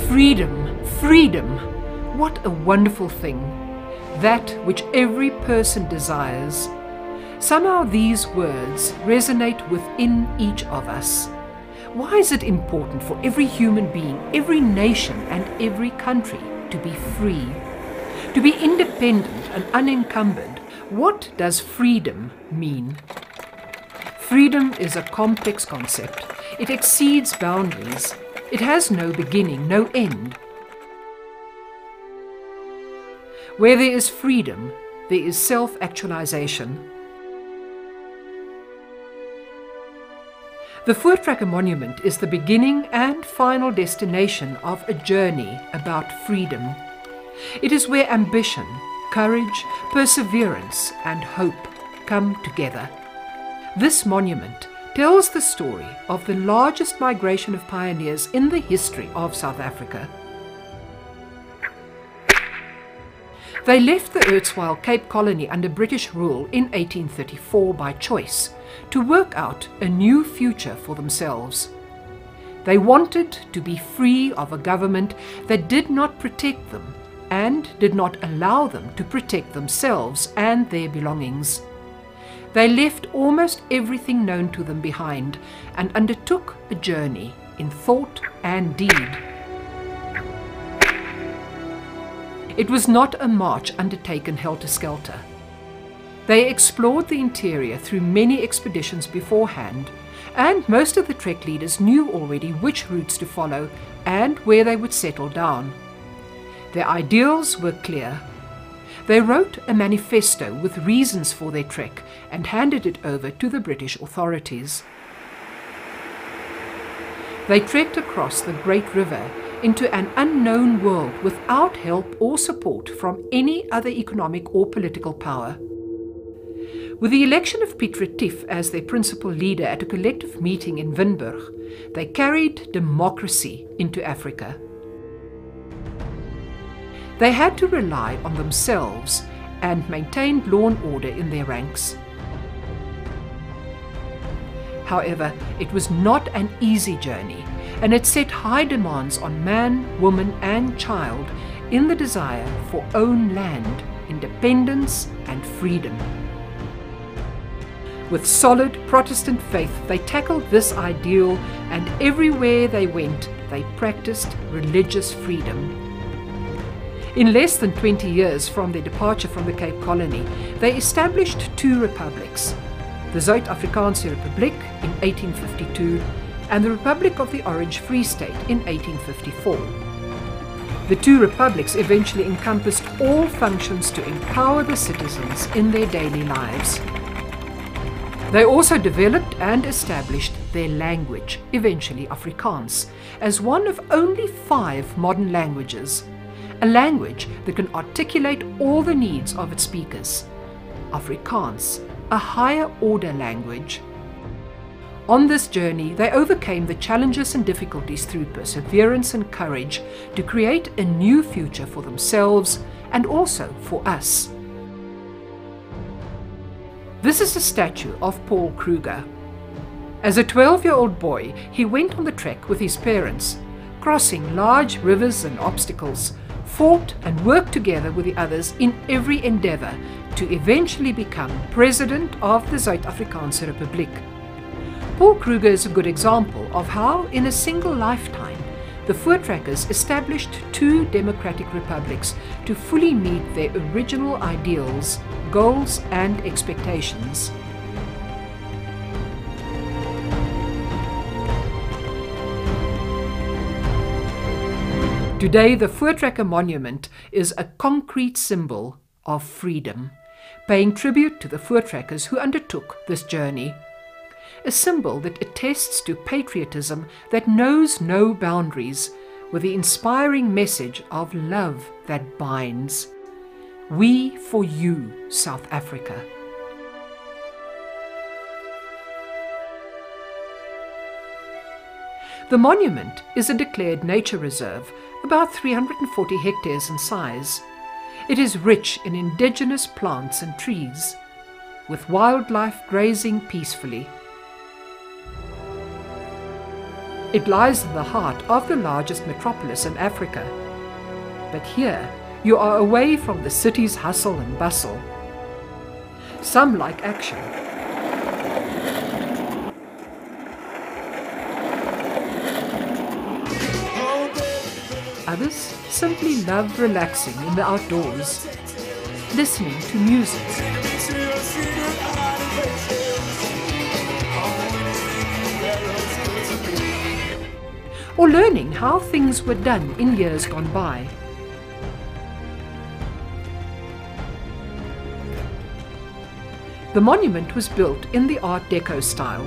Freedom, freedom, what a wonderful thing, that which every person desires. Somehow these words resonate within each of us. Why is it important for every human being, every nation and every country to be free? To be independent and unencumbered? What does freedom mean? Freedom is a complex concept. It exceeds boundaries. It has no beginning, no end. Where there is freedom, there is self-actualization. The Voortrekker Monument is the beginning and final destination of a journey about freedom. It is where ambition, courage, perseverance, and hope come together. This monument tells the story of the largest migration of pioneers in the history of South Africa. They left the erstwhile Cape Colony under British rule in 1834 by choice to work out a new future for themselves. They wanted to be free of a government that did not protect them and did not allow them to protect themselves and their belongings. They left almost everything known to them behind and undertook a journey in thought and deed. It was not a march undertaken helter-skelter. They explored the interior through many expeditions beforehand, and most of the trek leaders knew already which routes to follow and where they would settle down. Their ideals were clear. They wrote a manifesto with reasons for their trek and handed it over to the British authorities. They trekked across the Great River into an unknown world without help or support from any other economic or political power. With the election of Piet Retief as their principal leader at a collective meeting in Windburg, they carried democracy into Africa. They had to rely on themselves and maintained law and order in their ranks. However, it was not an easy journey, and it set high demands on man, woman and child in the desire for own land, independence and freedom. With solid Protestant faith, they tackled this ideal, and everywhere they went, they practiced religious freedom. In less than 20 years from their departure from the Cape Colony, they established two republics, the Zuid-Afrikaanse Republiek in 1852 and the Republic of the Orange Free State in 1854. The two republics eventually encompassed all functions to empower the citizens in their daily lives. They also developed and established their language, eventually Afrikaans, as one of only 5 modern languages, a language that can articulate all the needs of its speakers. Afrikaans, a higher order language. On this journey, they overcame the challenges and difficulties through perseverance and courage to create a new future for themselves and also for us. This is a statue of Paul Kruger. As a 12-year-old boy, he went on the trek with his parents, crossing large rivers and obstacles, fought and worked together with the others in every endeavor to eventually become president of the Zuid-Afrikaanse Republiek. Paul Kruger is a good example of how, in a single lifetime, the Voortrekkers established 2 democratic republics to fully meet their original ideals, goals and expectations. Today, the Voortrekker Monument is a concrete symbol of freedom, paying tribute to the Voortrekkers who undertook this journey. A symbol that attests to patriotism that knows no boundaries, with the inspiring message of love that binds. We for you, South Africa. The monument is a declared nature reserve, about 340 hectares in size. It is rich in indigenous plants and trees. with wildlife grazing peacefully. It lies in the heart of the largest metropolis in Africa. But here, you are away from the city's hustle and bustle. Some like action. Others simply love relaxing in the outdoors, listening to music, or learning how things were done in years gone by. The monument was built in the Art Deco style.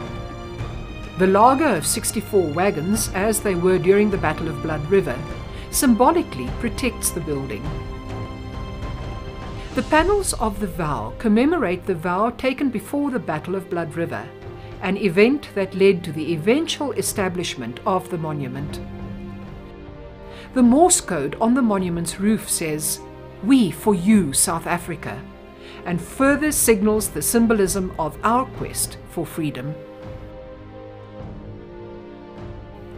The laager of 64 wagons, as they were during the Battle of Blood River, symbolically protects the building. The panels of the vow commemorate the vow taken before the Battle of Blood River, an event that led to the eventual establishment of the monument. The Morse code on the monument's roof says, "We for you, South Africa," and further signals the symbolism of our quest for freedom.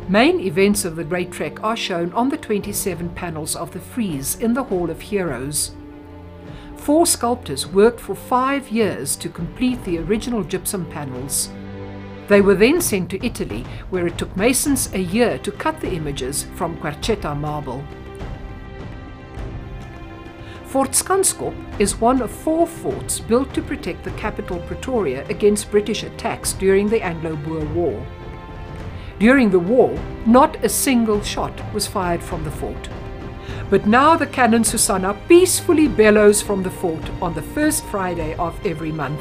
Main events of the Great Trek are shown on the 27 panels of the frieze in the Hall of Heroes. 4 sculptors worked for 5 years to complete the original gypsum panels. They were then sent to Italy, where it took masons a year to cut the images from Quarchetta marble. Fort Skanskop is one of 4 forts built to protect the capital Pretoria against British attacks during the Anglo-Boer War. During the war, not a single shot was fired from the fort. But now the cannon Susanna peacefully bellows from the fort on the first Friday of every month.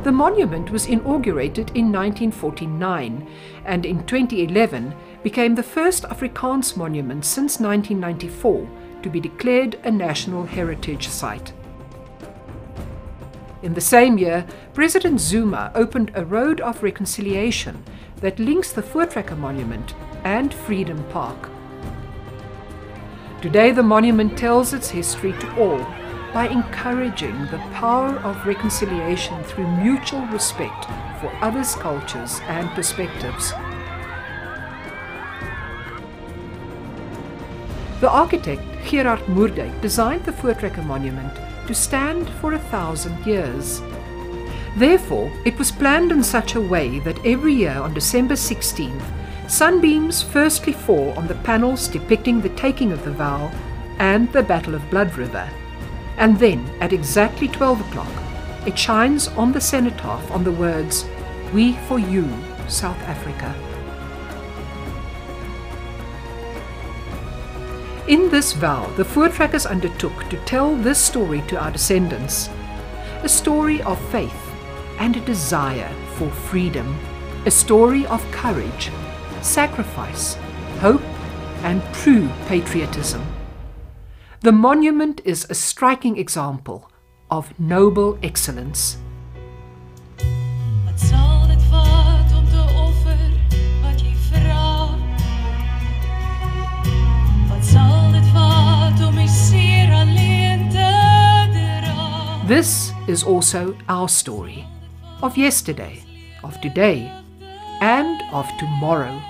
The monument was inaugurated in 1949 and in 2011 became the first Afrikaans monument since 1994 to be declared a National Heritage Site. In the same year, President Zuma opened a road of reconciliation that links the Voortrekker Monument and Freedom Park. Today the monument tells its history to all by encouraging the power of reconciliation through mutual respect for others' cultures and perspectives. The architect Gerard Moerdijk designed the Voortrekker Monument to stand for 1,000 years. Therefore, it was planned in such a way that every year on December 16th, sunbeams firstly fall on the panels depicting the taking of the vow and the Battle of Blood River, and then at exactly 12 o'clock, it shines on the cenotaph on the words, "We for you, South Africa." In this vow, the Voortrekkers undertook to tell this story to our descendants, a story of faith and a desire for freedom, a story of courage, sacrifice, hope, and true patriotism. The monument is a striking example of noble excellence. This is also our story, of yesterday, of today, and of tomorrow.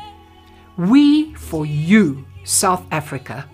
We for you, South Africa.